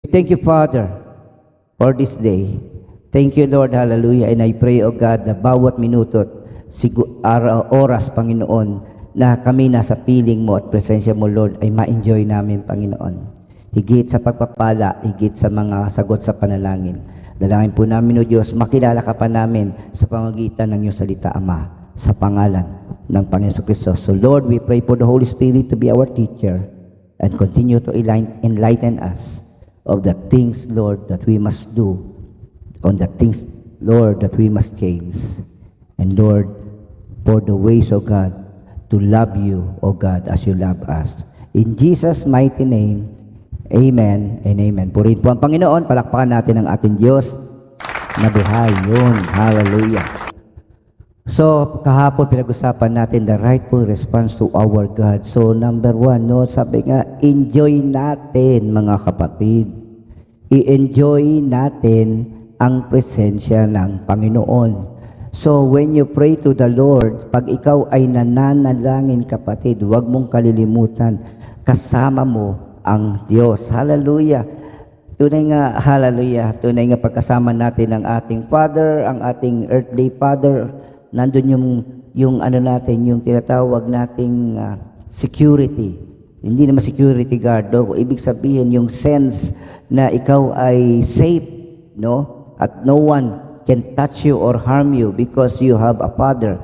Thank you, Father, for this day. Thank you, Lord, hallelujah. And I pray, O God, na bawat minuto at oras, Panginoon, na kami nasa piling mo at presensya mo, Lord, ay ma-enjoy namin, Panginoon. Higit sa pagpapala, higit sa mga sagot sa panalangin. Dalangin po namin, O Diyos, makilala ka pa namin sa pamamagitan ng iyong salita, Ama, sa pangalan ng Panginoon Kristo. So, Lord, we pray for the Holy Spirit to be our teacher and continue to enlighten us of the things, Lord, that we must do, on the things, Lord, that we must change. And Lord, for the ways, O God, to love you, O God, as you love us. In Jesus' mighty name, amen and amen. Purihin po ang Panginoon, palakpakan natin ang ating Diyos na buhay. Yun, hallelujah. So, kahapon pinag-usapan natin the rightful response to our God. So, number one, no, sabi nga, enjoy natin, mga kapatid. I-enjoy natin ang presensya ng Panginoon. So, when you pray to the Lord, pag ikaw ay nananalangin, kapatid, huwag mong kalilimutan, kasama mo ang Diyos. Hallelujah. Tunay nga, hallelujah. Tunay nga pagkasama natin ang ating Father, ang ating earthly Father. Nandun yung ano natin, yung tinatawag nating security. Hindi naman security guard, no? Ibig sabihin yung sense na ikaw ay safe, no? At no one can touch you or harm you because you have a Father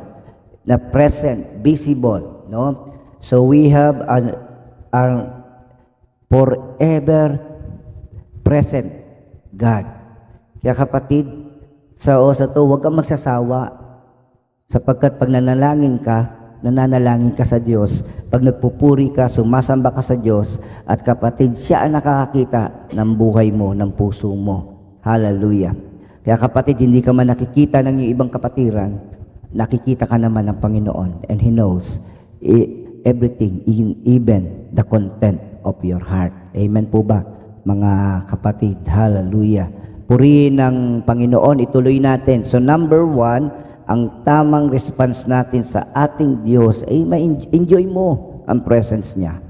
na present, visible, no? So we have an forever present God. Kaya kapatid, sa to, huwag kang magsasawa. Sapagkat pag nananalangin ka sa Diyos, pag nagpupuri ka, sumasamba ka sa Diyos, at kapatid, siya ang nakakakita ng buhay mo, ng puso mo. Hallelujah. Kaya kapatid, hindi ka man nakikita ng iyong ibang kapatiran, nakikita ka naman ng Panginoon, and He knows everything, even the content of your heart. Amen po ba, mga kapatid? Hallelujah. Purihin ng Panginoon, ituloy natin. So number one, ang tamang response natin sa ating Diyos ay ma-enjoy mo ang presence niya.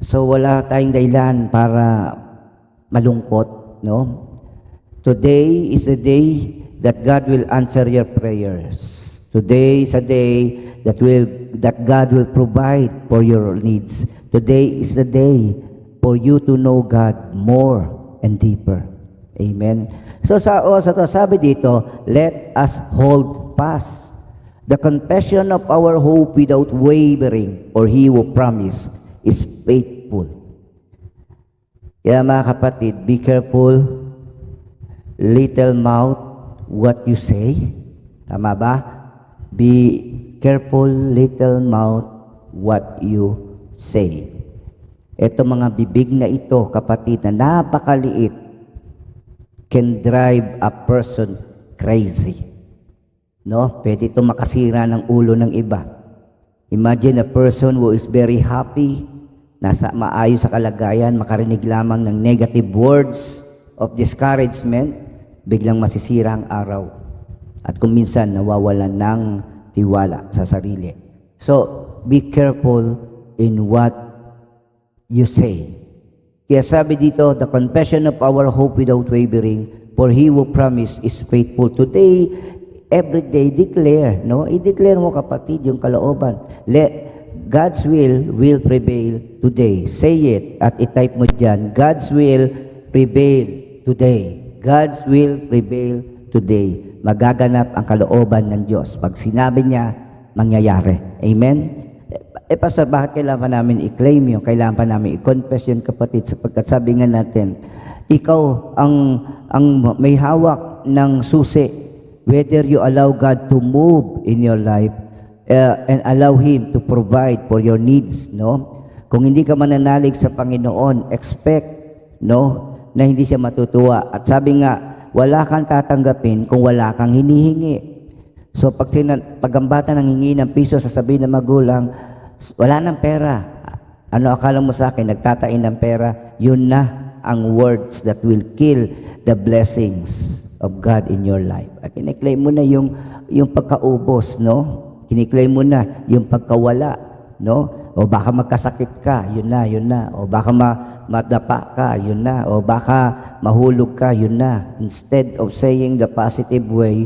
So wala tayong dahilan para malungkot, no? Today is the day that God will answer your prayers. Today is a day that God will provide for your needs. Today is the day for you to know God more and deeper. Amen. So sabi dito, let us hold fast the confession of our hope without wavering, or He who promised is faithful. Kaya mga kapatid, be careful, little mouth, what you say. Tama ba? Be careful, little mouth, what you say. Ito mga bibig na ito, kapatid, na napakaliit, can drive a person crazy. No? Pwede ito makasira ng ulo ng iba. Imagine a person who is very happy, nasa maayos sa kalagayan, makarinig lamang ng negative words of discouragement, biglang masisira ang araw. At kung minsan, nawawalan ng tiwala sa sarili. So, be careful in what you say. Kaya sabi dito, the confession of our hope without wavering, for He who promised is faithful. Today, every day, declare, no? I-declare mo, kapatid, yung kalooban. God's will prevail today. Say it, at i-type mo dyan, God's will prevail today. God's will prevail today. Magaganap ang kalooban ng Diyos. Pag sinabi niya, mangyayari. Amen? Pastor, bakit kailangan pa namin i-claim yun? Kailangan pa namin i-confess yun, kapatid, sapagkat sabi nga natin, ikaw ang may hawak ng susi, whether you allow God to move in your life and allow Him to provide for your needs, no? Kung hindi ka mananalig sa Panginoon, expect, no, na hindi siya matutuwa. At sabi nga, wala kang tatanggapin kung wala kang hinihingi. So pag ang bata nang hingi ng piso, sasabihin ng magulang, wala ng pera. Ano akala mo sa akin? Nagtatain ng pera. Yun na ang words that will kill the blessings of God in your life. At kiniklaim mo na yung pagkaubos, no? Kiniklaim mo na yung pagkawala, no? O baka magkasakit ka, yun na, yun na. O baka madapa ka, yun na. O baka mahulog ka, yun na. Instead of saying the positive way,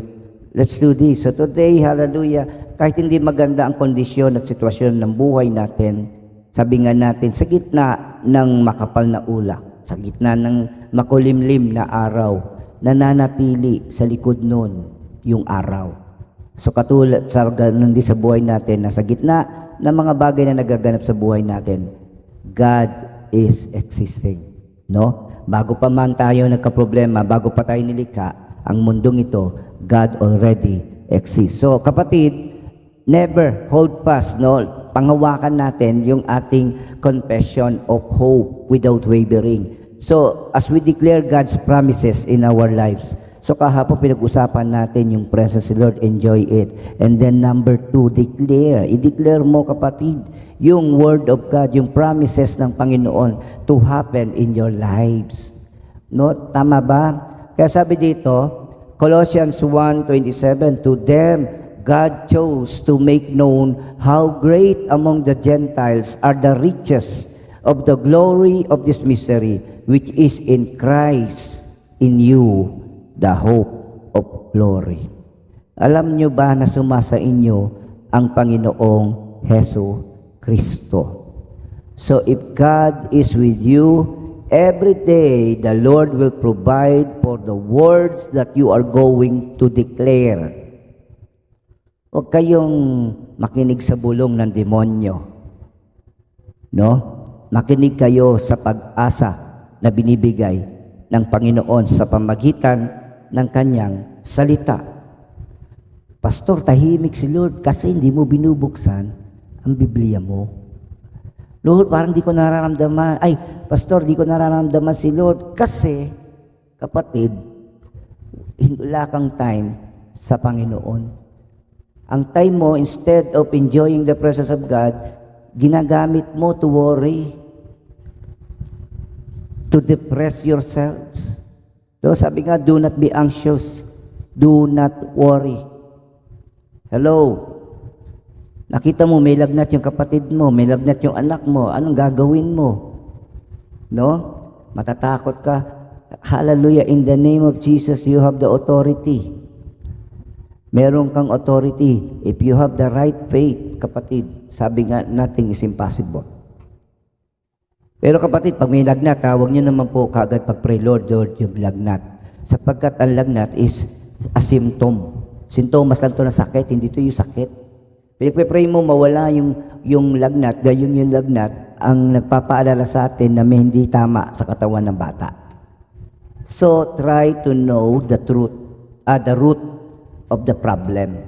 let's do this. So today, hallelujah, kahit hindi maganda ang kondisyon at sitwasyon ng buhay natin, sabi nga natin, sa gitna ng makapal na ulak, sa gitna ng makulimlim na araw, nananatili sa likod nun yung araw. So katulad sa ganun din sa buhay natin, na sa gitna ng mga bagay na nagaganap sa buhay natin, God is existing. No? Bago pa man tayo nagka-problema, bago pa tayo nilikha, ang mundong ito, God already exists. So kapatid, never hold fast, no? Panghawakan natin yung ating confession of hope without wavering. So as we declare God's promises in our lives, so kahapon pinag-usapan natin yung presence of the Lord, enjoy it. And then number 2, declare. I-declare mo kapatid, yung word of God, yung promises ng Panginoon to happen in your lives. No? Tama ba? Kaya sabi dito, Colossians 1:27, to them God chose to make known how great among the Gentiles are the riches of the glory of this mystery, which is in Christ, in you, the hope of glory. Alam nyo ba na sumasa inyo ang Panginoong Hesu Kristo? So if God is with you, every day the Lord will provide for the words that you are going to declare. Huwag kayong makinig sa bulong ng demonyo. No? Makinig kayo sa pag-asa na binibigay ng Panginoon sa pamagitan ng kanyang salita. Pastor, tahimik si Lord kasi hindi mo binubuksan ang Biblia mo. Lord, parang di ko nararamdaman. Ay, Pastor, di ko nararamdaman si Lord kasi, kapatid, wala kang time sa Panginoon. Ang time mo, instead of enjoying the presence of God, ginagamit mo to worry, to depress yourselves. So sabi nga, do not be anxious. Do not worry. Hello? Nakita mo, may lagnat yung kapatid mo, may lagnat yung anak mo. Anong gagawin mo? No? Matatakot ka. Hallelujah. In the name of Jesus, you have the authority. Meron kang authority. If you have the right faith, kapatid, sabi nga, nothing is impossible. Pero kapatid, pag may lagnat, huwag niyo naman po kaagad pag-pray, Lord, yung lagnat. Sapagkat ang lagnat is a symptom. Sintomas lang ito ng sakit, hindi ito yung sakit. Pinag-pray mo, mawala yung lagnat, gayon yung lagnat, ang nagpapaalala sa atin na may hindi tama sa katawan ng bata. So, try to know the truth, the root of the problem.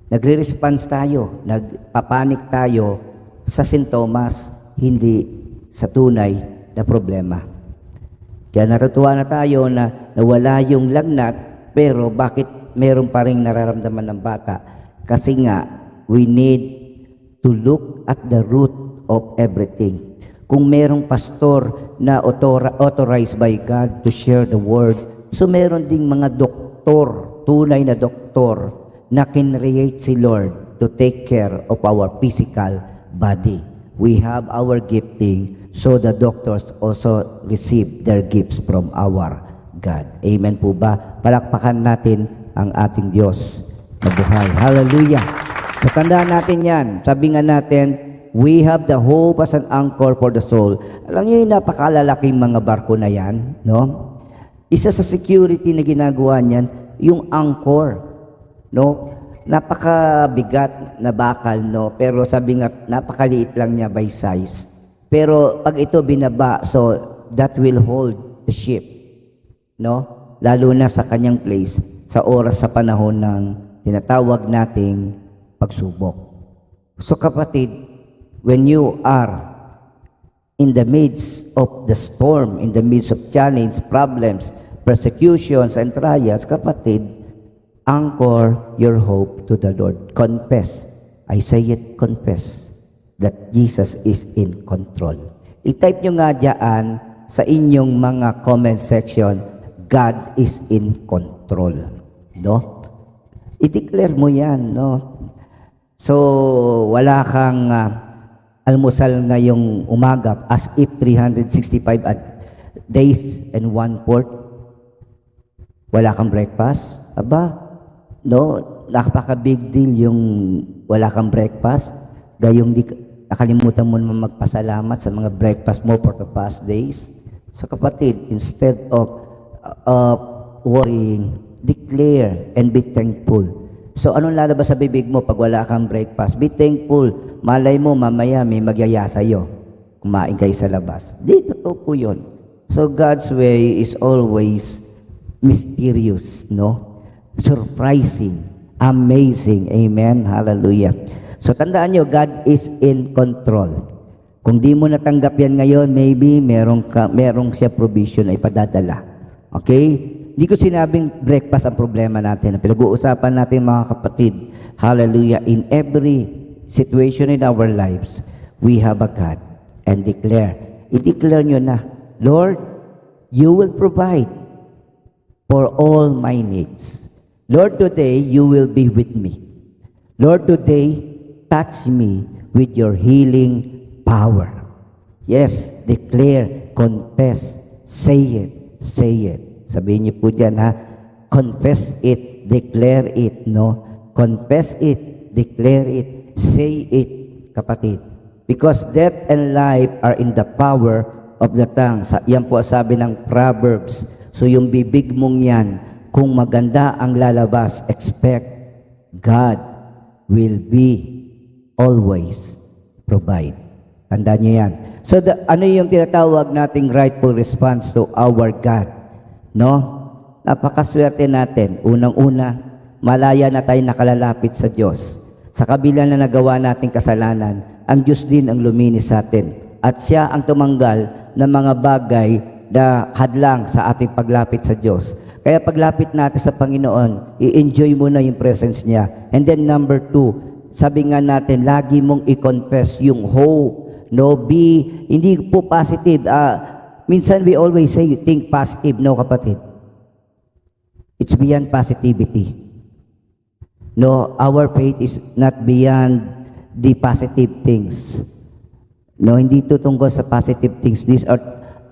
Nagre-response tayo, nagpapanik tayo sa sintomas, hindi sa tunay na problema. Kaya natutuwa na tayo na nawala yung lagnat, pero bakit meron pa rin nararamdaman ng bata? Kasi nga, we need to look at the root of everything. Kung merong pastor na authorized by God to share the word, so meron ding mga doktor, tunay na doktor, na kinreate si Lord to take care of our physical body. We have our gifting, so the doctors also receive their gifts from our God. Amen po ba? Palakpakan natin ang ating Diyos na buhay. Hallelujah! So tandaan natin yan. Sabi nga natin, we have the hope as an anchor for the soul. Alam niyo yung napakalalaking mga barko na yan, no? Isa sa security na ginagawa niyan, yung anchor, no? Napakabigat na bakal, no? Pero sabi nga, napakaliit lang niya by size. Pero pag ito binaba, so that will hold the ship, no? Lalo na sa kanyang place, sa oras sa panahon ng tinatawag nating pagsubok. So kapatid, when you are in the midst of the storm, in the midst of challenge, problems, persecutions, and trials, kapatid, anchor your hope to the Lord. Confess. I say it, confess that Jesus is in control. I-type nyo nga dyan sa inyong mga comment section, God is in control. No? I-declare mo yan, no? So, wala kang almusal ngayong umaga as if 365 days and 1/4 wala kang breakfast? Aba, no, nakapaka-big deal yung wala kang breakfast. Gayong nakalimutan mo naman magpasalamat sa mga breakfast mo for the past days. So kapatid, instead of worrying, declare and be thankful. So anong lalabas sa bibig mo pag wala kang breakfast? Be thankful. Malay mo, mamaya may magyaya sa'yo. Kumain kayo sa labas. Di, totoo po yun. So God's way is always mysterious, no? Surprising, amazing. Amen. Hallelujah. So tandaan nyo, God is in control. Kung di mo natanggap yan ngayon, maybe merong siya provision ay padadala. Okay? Hindi ko sinabing breakfast ang problema natin. Pinag-uusapan natin mga kapatid. Hallelujah. In every situation in our lives, we have a God. And declare. I-declare nyo na, Lord, you will provide for all my needs. Lord, today, you will be with me. Lord, today, touch me with your healing power. Yes, declare, confess, say it, say it. Sabihin niyo po dyan, ha? Confess it, declare it, no? Confess it, declare it, say it, kapatid. Because death and life are in the power of the tongue. Yan po sabi ng Proverbs. So yung bibig mong yan, kung maganda ang lalabas, expect God will be always provide. Tandaan niyo yan. So ano yung tinatawag nating rightful response to our God? No? Napakaswerte natin. Unang-una, malaya na tayo nakalalapit sa Diyos. Sa kabila na nagawa nating kasalanan, ang Diyos din ang luminis sa atin. At siya ang tumanggal ng mga bagay na hadlang sa ating paglapit sa Diyos. Kaya paglapit natin sa Panginoon, i-enjoy mo na yung presence niya. And then number 2, sabi nga natin, lagi mong i-confess yung hope. No, hindi po positive. Minsan we always say, think positive. No, kapatid. It's beyond positivity. No, our faith is not beyond the positive things. No, hindi ito tungkol sa positive things. These are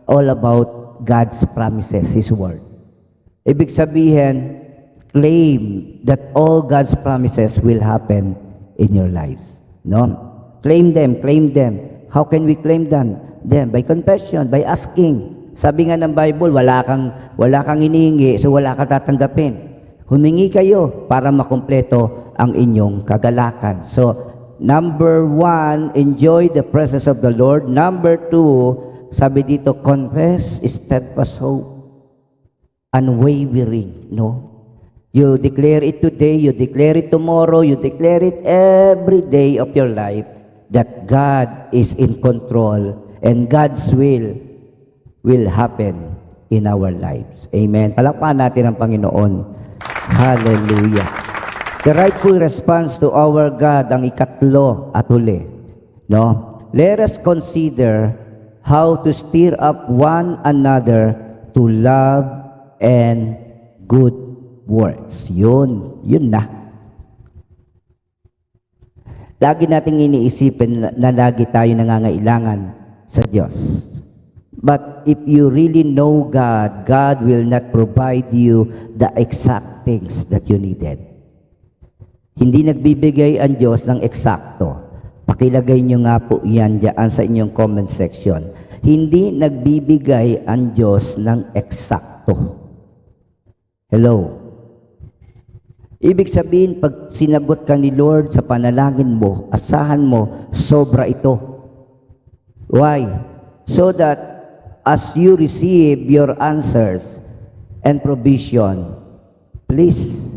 all about God's promises, His Word. Ibig sabihin, claim that all God's promises will happen in your lives. No? Claim them, claim them. How can we claim them? By confession, by asking. Sabi nga ng Bible, wala kang hinihingi, so wala ka tatanggapin. Humingi kayo para makumpleto ang inyong kagalakan. So, number 1, enjoy the presence of the Lord. Number 2, sabi dito, confess steadfast hope, unwavering, no? You declare it today, you declare it tomorrow, you declare it every day of your life that God is in control and God's will happen in our lives. Amen. Palakpakan natin ang Panginoon. Hallelujah. The rightful response to our God, ang ikatlo at huli. No? Let us consider how to stir up one another to love and good works. Yun na. Lagi nating iniisipin na lagi tayo nangangailangan sa Diyos. But if you really know God, God will not provide you the exact things that you needed. Hindi nagbibigay ang Diyos ng eksakto. Pakilagay nyo nga po yan dyan sa inyong comment section. Hindi nagbibigay ang Diyos ng eksakto. Hello? Ibig sabihin, pag sinagot ka ni Lord sa panalangin mo, asahan mo, sobra ito. Why? So that as you receive your answers and provision, please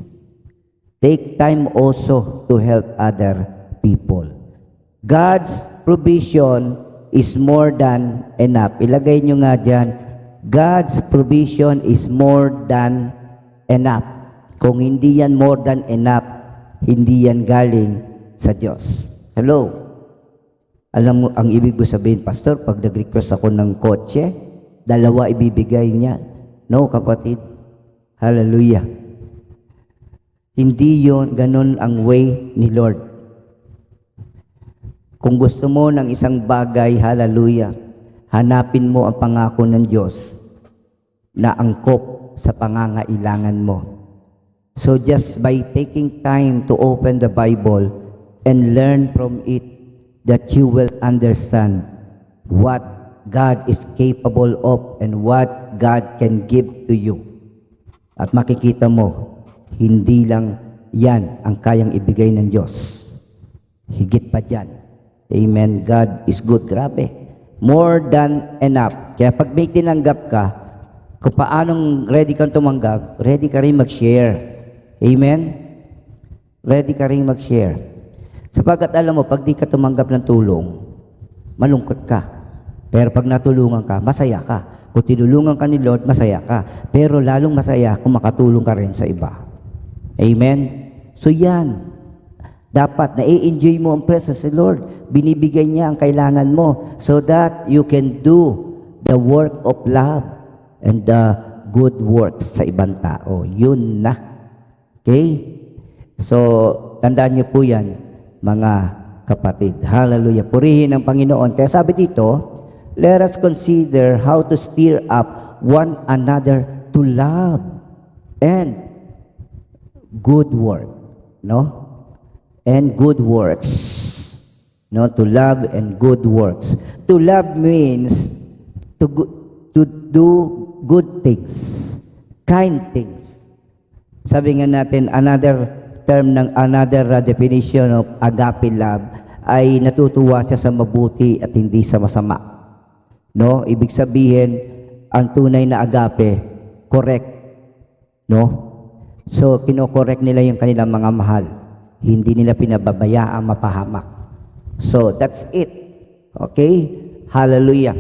take time also to help other people. God's provision is more than enough. Ilagay nyo nga dyan, God's provision is more than enough. Kung hindi yan more than enough, hindi yan galing sa Diyos. Hello? Alam mo, ang ibig ko sabihin, Pastor, pag nag-request ako ng kotse, 2 ibibigay niya. No, kapatid. Hallelujah. Hindi yon ganun ang way ni Lord. Kung gusto mo ng isang bagay, hallelujah, hanapin mo ang pangako ng Diyos na angkop sa pangangailangan mo. So just by taking time to open the Bible and learn from it, that you will understand what God is capable of and what God can give to you. At makikita mo, hindi lang yan ang kayang ibigay ng Diyos. Higit pa dyan. Amen. God is good. Grabe. More than enough. Kaya pag may tinanggap ka, kung paanong ready kang tumanggap, ready ka rin mag-share. Amen? Ready ka rin mag-share. Sapagkat alam mo, pag di ka tumanggap ng tulong, malungkot ka. Pero pag natulungan ka, masaya ka. Kung tinulungan ka ni Lord, masaya ka. Pero lalong masaya kung makatulong ka rin sa iba. Amen? So yan. Dapat na-enjoy mo ang presence ni Lord. Binibigay niya ang kailangan mo so that you can do the work of love and the good works sa ibang tao. Yun na. Okay? So, tandaan niyo po yan, mga kapatid. Hallelujah. Purihin ang Panginoon. Kaya sabi dito, let us consider how to stir up one another to love and good work. No? And good works. No? To love and good works. To love means to do good things. Kind things. Sabi nga natin, another term ng another definition of agape love ay natutuwa siya sa mabuti at hindi sa masama. No? Ibig sabihin, ang tunay na agape, correct. No? So, kino-correct nila yung kanilang mga mahal. Hindi nila pinababayaan mapahamak. So, that's it. Okay? Hallelujah.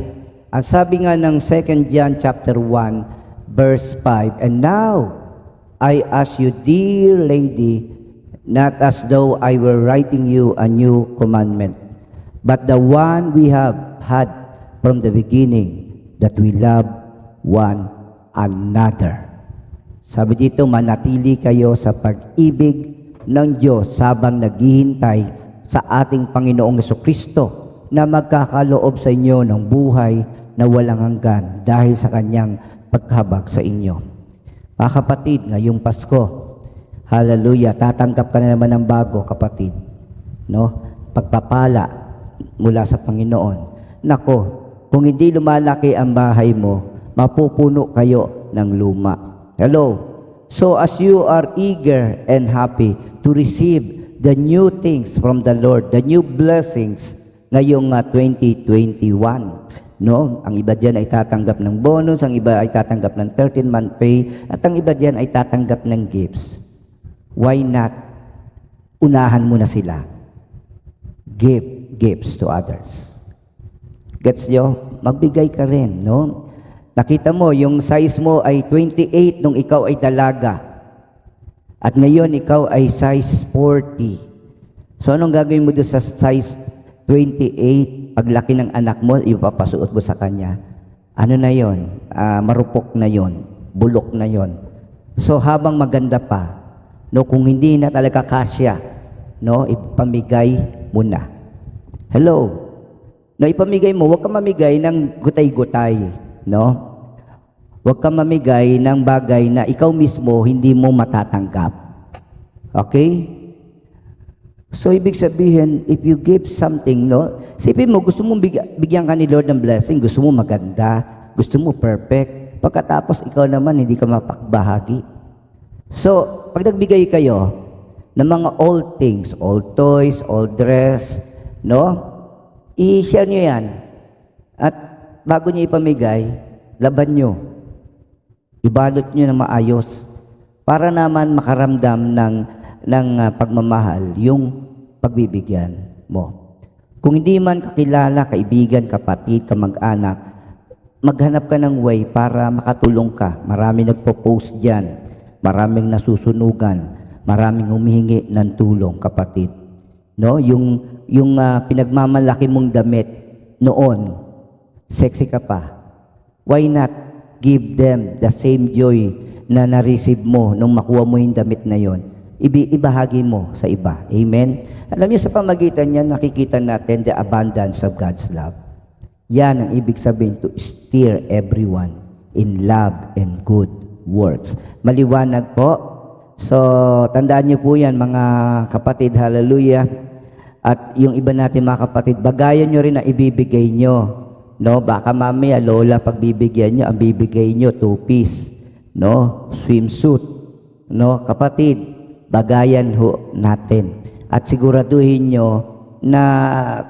Ang sabi nga ng 2 John chapter 1, verse 5, and now, I ask you, dear lady, not as though I were writing you a new commandment, but the one we have had from the beginning, that we love one another. Sabi dito, manatili kayo sa pag-ibig ng Diyos habang naghihintay sa ating Panginoong Jesucristo na magkakaloob sa inyo ng buhay na walang hanggan dahil sa kanyang paghabag sa inyo. Mga kapatid, ngayong Pasko, hallelujah, tatanggap ka na naman ng bago, kapatid. No? Pagpapala mula sa Panginoon. Nako, kung hindi lumalaki ang bahay mo, mapupuno kayo ng luma. Hello? So as you are eager and happy to receive the new things from the Lord, the new blessings ngayong 2021, no? Ang iba diyan ay tatanggap ng bonus, ang iba ay tatanggap ng 13-month pay, at ang iba diyan ay tatanggap ng gifts. Why not? Unahan mo na sila. Give gifts to others. Gets nyo? Magbigay ka rin, no? Nakita mo, yung size mo ay 28 nung ikaw ay dalaga. At ngayon, ikaw ay size 40. So, anong gagawin mo doon sa size 28? Paglaki ng anak mo, ipapasuot mo sa kanya. Ano na yon? Marupok na yon. Bulok na yon. So, habang maganda pa, no, kung hindi na talaga kasya, no, ipamigay mo na. Hello? No, ipamigay mo, huwag ka mamigay ng gutay-gutay. No? Huwag ka mamigay ng bagay na ikaw mismo hindi mo matatanggap. Okay? So, ibig sabihin, if you give something, no? Sipin mo, gusto mo bigyan ka ni Lord ng blessing, gusto mo maganda, gusto mo perfect, pagkatapos ikaw naman hindi ka mapakbahagi. So, pag nagbigay kayo ng mga old things, old toys, old dress, no? I-share nyo yan. At bago nyo ipamigay, laban nyo. Ibalot nyo na maayos para naman makaramdam ng pagmamahal yung pagbibigyan mo. Kung hindi man kakilala, kaibigan, kapatid, kamag-anak, maghanap ka ng way para makatulong ka. Maraming nagpo-post dyan, maraming nasusunugan, maraming humihingi ng tulong, kapatid. No? Yung pinagmamalaki mong damit noon, sexy ka pa. Why not give them the same joy na na-receive mo nung makuha mo yung damit na yon? ibahagi mo sa iba. Amen? Alam niyo, sa pamagitan niyan, nakikita natin the abundance of God's love. Yan ang ibig sabihin, to steer everyone in love and good works. Maliwanag po. So, tandaan niyo po yan, mga kapatid. Hallelujah. At yung iba natin mga kapatid, bagayan nyo rin na ibibigay nyo. No? Baka mamaya, lola, pagbibigyan nyo, ang bibigay nyo, two-piece. No? Swimsuit. No? Kapatid, bagayan ho natin. At siguraduhin nyo na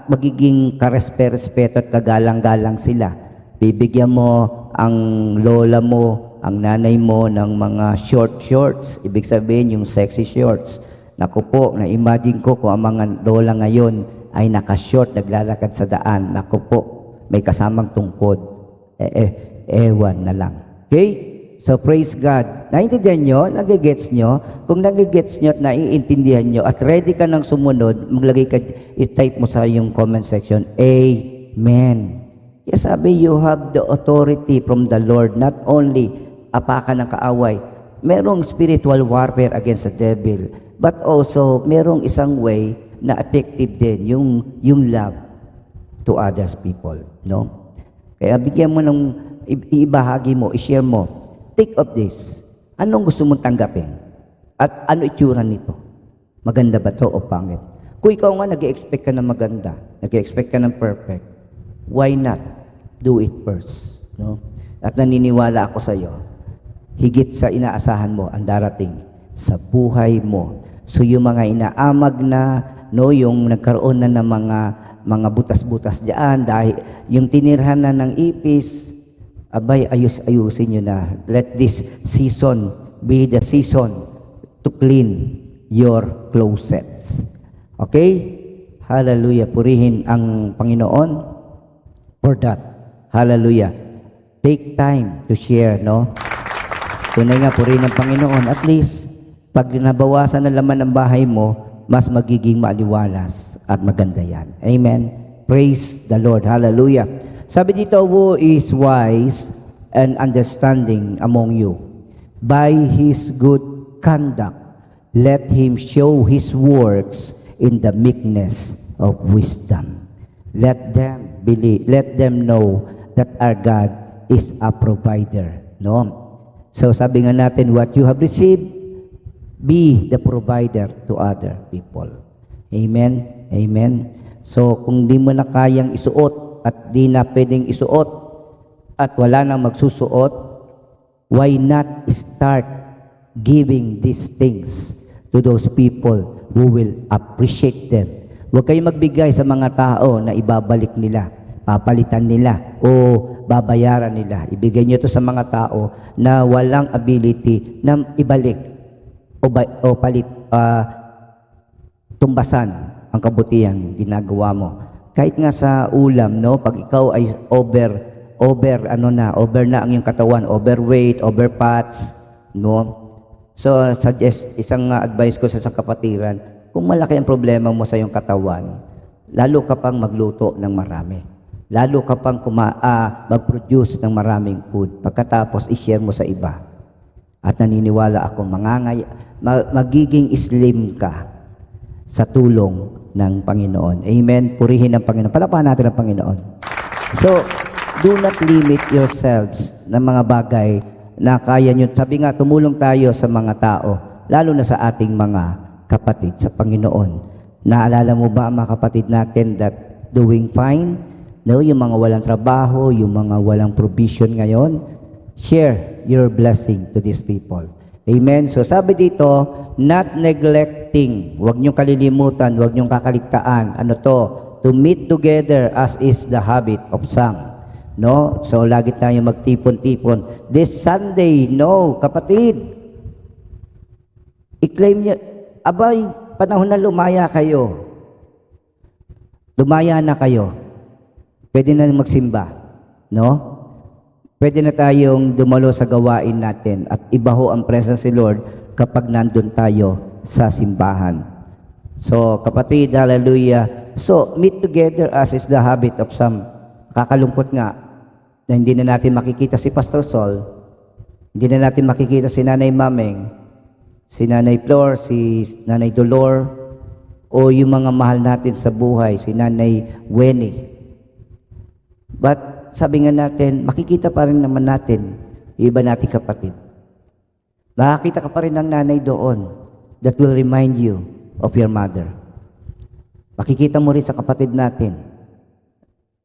magiging karespeto at kagalang-galang sila. Bibigyan mo ang lola mo, ang nanay mo ng mga short shorts. Ibig sabihin, yung sexy shorts. Naku po, na-imagine ko kung ang mga lola ngayon ay naka-short, naglalakad sa daan. Naku po, may kasamang tungkod. Ewan na lang. Okay? So, praise God. Naintindihan nyo? Nagigets nyo? Kung nagigets nyo at naiintindihan nyo at ready ka nang sumunod, maglagay ka, i-type mo sa yung comment section, Amen. Yes, sabi, you have the authority from the Lord, not only apakan ng kaaway, merong spiritual warfare against the devil, but also merong isang way na effective din, yung love to others people. No? Kaya bigyan mo ng, ibahagi mo, i-share mo, take of this. Anong gusto mong tanggapin? At ano itsura nito? Maganda ba to o pangit? Kung ikaw nga nag-expect ka ng maganda, nag-expect ka ng perfect, why not do it first? No? At naniniwala ako sa iyo, higit sa inaasahan mo ang darating sa buhay mo. So yung mga inaamag na, no, yung nagkaroon na ng mga butas-butas diyan dahil yung tinirhan na ng ipis, abay, ayusin nyo na. Let this season be the season to clean your closets. Okay? Hallelujah. Purihin ang Panginoon for that. Hallelujah. Take time to share, no? Tunay nga, purihin ang Panginoon. At least, pag nabawasan ang laman ng bahay mo, mas magiging maaliwalas at maganda yan. Amen. Praise the Lord. Hallelujah. Sabi dito, who is wise and understanding among you? By his good conduct, let him show his works in the meekness of wisdom. Let them believe, let them know that our God is a provider. No? So sabi nga natin, what you have received, be the provider to other people. Amen? Amen? So kung di mo na kayang isuot at di na pwedeng isuot at wala nang magsusuot, why not start giving these things to those people who will appreciate them? Huwag kayong magbigay sa mga tao na ibabalik nila, papalitan nila, o babayaran nila. Ibigay nyo ito sa mga tao na walang ability na ibalik o tumbasan ang kabutihan ginagawa mo. Kahit nga sa ulam, no, pag ikaw ay over na ang iyong katawan, overweight, overfats, no. So isang advice ko sa kapatiran, kung malaki ang problema mo sa iyong katawan, lalo ka pang magluto ng marami. Lalo ka pang mag-produce ng maraming food. Pagkatapos, i-share mo sa iba. At naniniwala ako, magiging slim ka sa tulong ng Panginoon. Amen? Purihin ang Panginoon. Palapahan natin ang Panginoon. So, do not limit yourselves ng mga bagay na kaya nyo. Sabi nga, tumulong tayo sa mga tao, lalo na sa ating mga kapatid sa Panginoon. Naalala mo ba, mga kapatid natin, that doing fine? No, yung mga walang trabaho, yung mga walang provision ngayon, share your blessing to these people. Amen? So sabi dito, not neglecting, huwag niyong kalilimutan, huwag niyong kakaligtaan. Ano to? To meet together as is the habit of some. No? So lagi tayo magtipon-tipon. This Sunday, no, kapatid, i-claim niyo, abay, panahon na lumaya kayo. Lumaya na kayo. Pwede na magsimba, no? Pwede na tayong dumalo sa gawain natin at ibaho ang presence ni Lord kapag nandun tayo sa simbahan. So, kapatid, hallelujah. So, meet together as is the habit of some. Kakalungkot nga na hindi na natin makikita si Pastor Sol, hindi na natin makikita si Nanay Mameng, si Nanay Flor, si Nanay Dolor, o yung mga mahal natin sa buhay, si Nanay Winnie. But sabi nga natin, makikita pa rin naman natin yung iba nating kapatid. Makakita ka pa rin ng nanay doon that will remind you of your mother. Makikita mo rin sa kapatid natin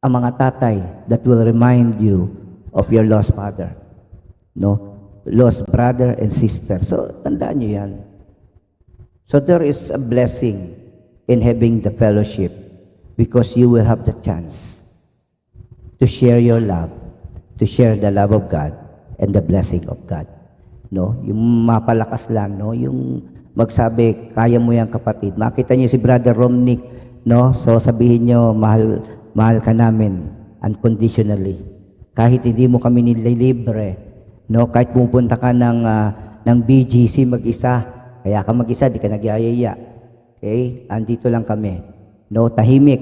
ang mga tatay that will remind you of your lost father. No? Lost brother and sister. So, tandaan nyo yan. So, there is a blessing in having the fellowship because you will have the chance to share your love, to share the love of God and the blessing of God. No? Yung mapalakas lang, no? Yung magsabi, kaya mo yan kapatid. Makita niyo si Brother Romnick, no? So sabihin niyo, mahal ka namin unconditionally. Kahit hindi mo kami nililibre, no? Kahit pupunta ka ng BGC mag-isa, kaya ka mag-isa, di ka nagyayaya. Okay? Andito lang kami. No? Tahimik,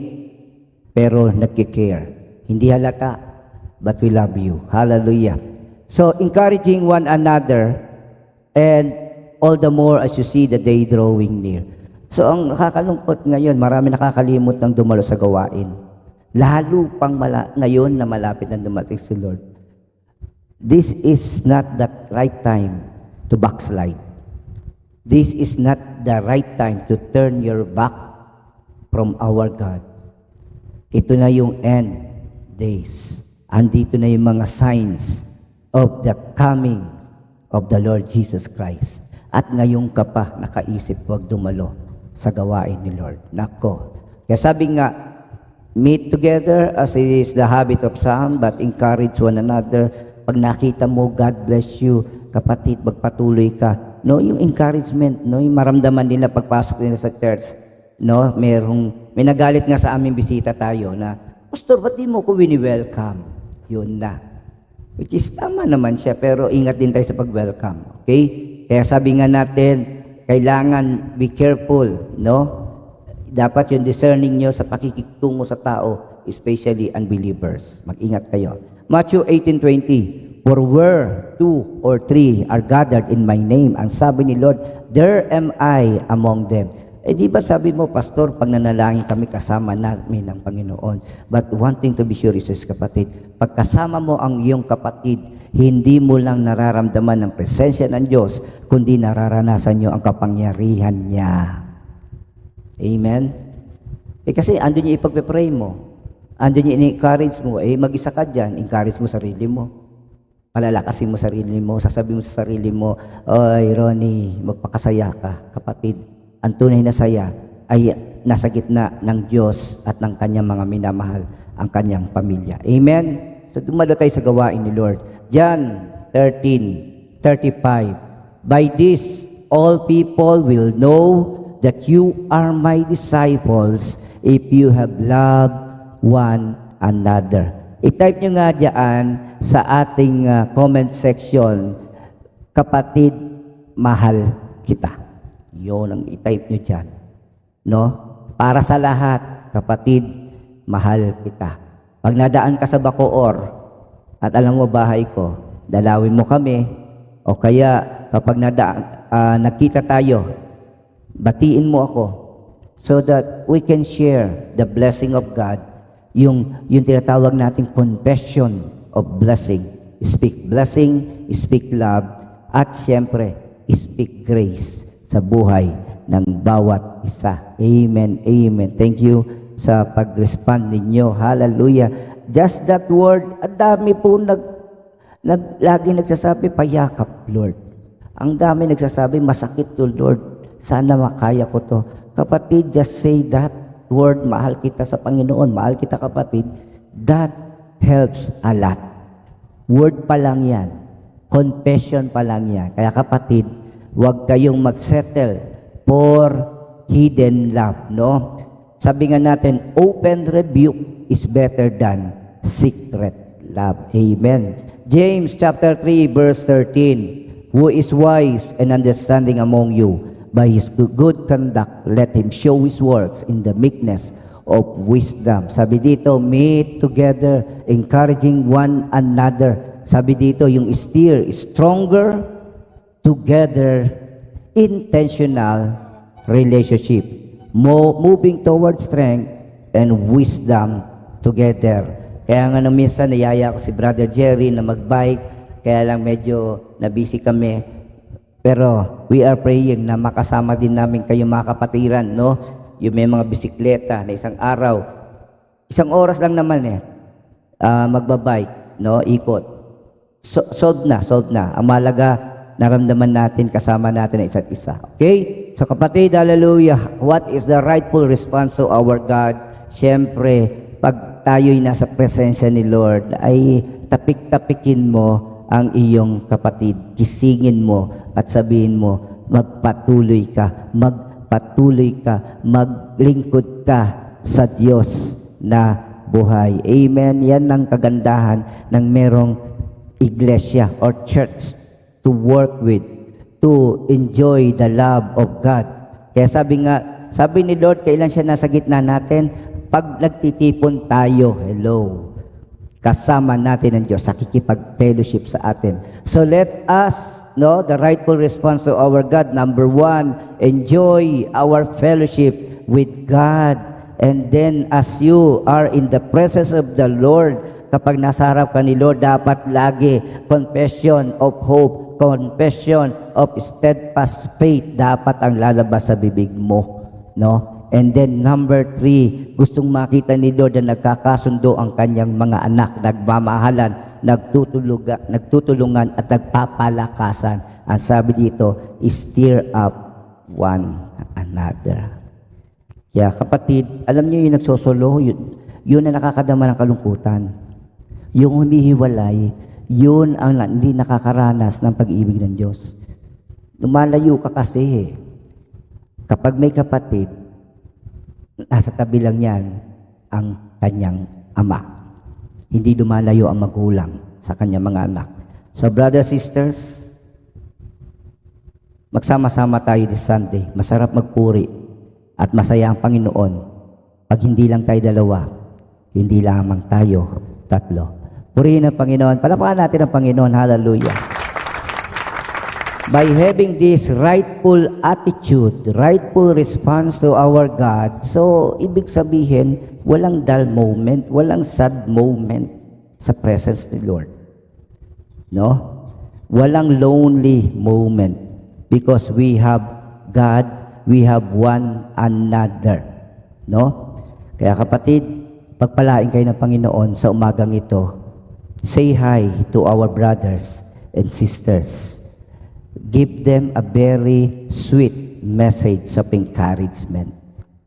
pero nagkikare. Hindi halata, but we love you. Hallelujah. So, encouraging one another, and all the more as you see the day drawing near. So, ang nakakalungkot ngayon, marami nakakalimot ng dumalo sa gawain. Lalo pang ngayon na malapit na dumating si Lord. This is not the right time to backslide. This is not the right time to turn your back from our God. Ito na yung end days. Andito na yung mga signs of the coming of the Lord Jesus Christ. At ngayon ka pa nakaisip, huwag dumalo sa gawain ni Lord. Nako. Kaya sabi nga, meet together as is the habit of some, but encourage one another. Pag nakita mo, God bless you, kapatid, magpatuloy ka. No, yung encouragement, no, yung maramdaman nila pagpasok nila sa church. No, may nagalit nga sa aming bisita tayo na, Pastor, ba't di mo ko wini-welcome? Yun na. Which is tama naman siya, pero ingat din tayo sa pag-welcome. Okay? Kaya sabi nga natin, kailangan be careful, no? Dapat yung discerning nyo sa pakikitungo sa tao, especially unbelievers. Mag-ingat kayo. Matthew 18:20, for where 2 or 3 are gathered in my name, ang sabi ni Lord, there am I among them. Eh di ba sabi mo, Pastor, pag nanalangin kami kasama namin ng Panginoon. But one thing to be sure is, kapatid, pagkasama mo ang iyong kapatid, hindi mo lang nararamdaman ng presensya ng Diyos, kundi nararanasan nyo ang kapangyarihan niya. Amen? Eh kasi andun yung ipagpe-pray mo. Andun yung in-encourage mo. Eh mag-isa ka dyan, encourage mo sarili mo. Palalakasin mo sarili mo, sasabihin mo sa sarili mo, oy Ronnie, magpakasaya ka, kapatid. Ang tunay na saya ay nasa gitna ng Diyos at ng kanyang mga minamahal, ang kanyang pamilya. Amen? So dumalo tayo sa gawain ni Lord. John 13:35, by this all people will know that you are my disciples if you have loved one another. I-type nyo nga dyan sa ating comment section, kapatid, mahal kita. Yun ang i-type nyo dyan. No? Para sa lahat, kapatid, mahal kita. Pag nadaan ka sa Bacoor, at alam mo bahay ko, dalawin mo kami, o kaya kapag nakita tayo, batiin mo ako, so that we can share the blessing of God, yung tinatawag nating confession of blessing. Speak blessing, speak love, at syempre, speak grace sa buhay ng bawat isa. Amen, amen. Thank you sa pag-respond ninyo. Hallelujah. Just that word, ang dami po lagi nagsasabi, payakap, Lord. Ang dami nagsasabi, masakit to, Lord. Sana makaya ko to. Kapatid, just say that word, mahal kita sa Panginoon, mahal kita kapatid. That helps a lot. Word pa lang yan. Confession pa lang yan. Kaya kapatid, huwag kayong magsettle for hidden love, no? Sabi nga natin, open rebuke is better than secret love. Amen. James chapter 3 verse 13, who is wise and understanding among you, by his good conduct, let him show his works in the meekness of wisdom. Sabi dito, meet together, encouraging one another. Sabi dito, yung steer is stronger together intentional relationship. Moving towards strength and wisdom together. Kaya nga nung minsan niyaya ko si Brother Jerry na magbike, kaya lang medyo nabisi kami. Pero we are praying na makasama din namin kayo mga kapatiran, no? Yung may mga bisikleta na isang araw, isang oras lang naman magbabike, no? Ikot. Solved na. Ang malaga, naramdaman natin, kasama natin ang isa't isa. Okay? So kapatid, hallelujah. What is the rightful response to our God? Siyempre, pag tayo'y nasa presensya ni Lord, ay tapik-tapikin mo ang iyong kapatid. Kisingin mo at sabihin mo, magpatuloy ka, maglingkod ka sa Diyos na buhay. Amen. Yan ang kagandahan ng merong iglesia or church to work with, to enjoy the love of God. Kaya sabi ni Lord, kailan siya nasa gitna natin? Pag nagtitipon tayo, hello, kasama natin ang Diyos, nakikipag-fellowship sa atin. So let us, the rightful response to our God, number one, enjoy our fellowship with God. And then as you are in the presence of the Lord, kapag nasa harap ka ni Lord, dapat lagi confession of hope, confession of steadfast faith, dapat ang lalabas sa bibig mo, no? And then number 3, gustong makita ni Lord na nagkakasundo ang kanyang mga anak, nagmamahalan, nagtutulungan at nagpapalakasan. Ang sabi dito, stir up one another. Kaya kapatid, alam niyo yung nagsosolo, yun na nakakadama ng kalungkutan. Yung humihiwalay, yun ang hindi nakakaranas ng pag-ibig ng Diyos. Lumalayo ka kasi. Kapag may kapatid, nasa tabi lang yan ang kanyang ama. Hindi lumalayo ang magulang sa kanyang mga anak. So brothers, sisters, magsama-sama tayo this Sunday. Masarap magpuri at masaya ang Panginoon. Pag hindi lang tayo dalawa, hindi lamang tayo tatlo. Purihin ang Panginoon. Palapakan natin ang Panginoon. Hallelujah. By having this rightful attitude, rightful response to our God, so ibig sabihin, walang dull moment, walang sad moment sa presence ni Lord. No? Walang lonely moment because we have God, we have one another. No? Kaya kapatid, pagpalain kayo ng Panginoon sa umagang ito. Say hi to our brothers and sisters. Give them a very sweet message of encouragement.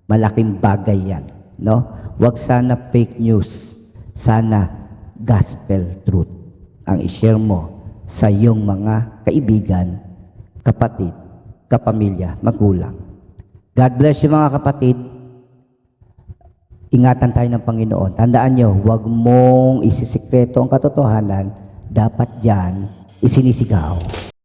Malaking bagay yan, no? Huwag sana fake news, sana gospel truth ang i-share mo sa iyong mga kaibigan, kapatid, kapamilya, magulang. God bless you mga kapatid. Ingatan tayo ng Panginoon. Tandaan nyo, huwag mong isisikreto ang katotohanan, dapat diyan isinisigaw.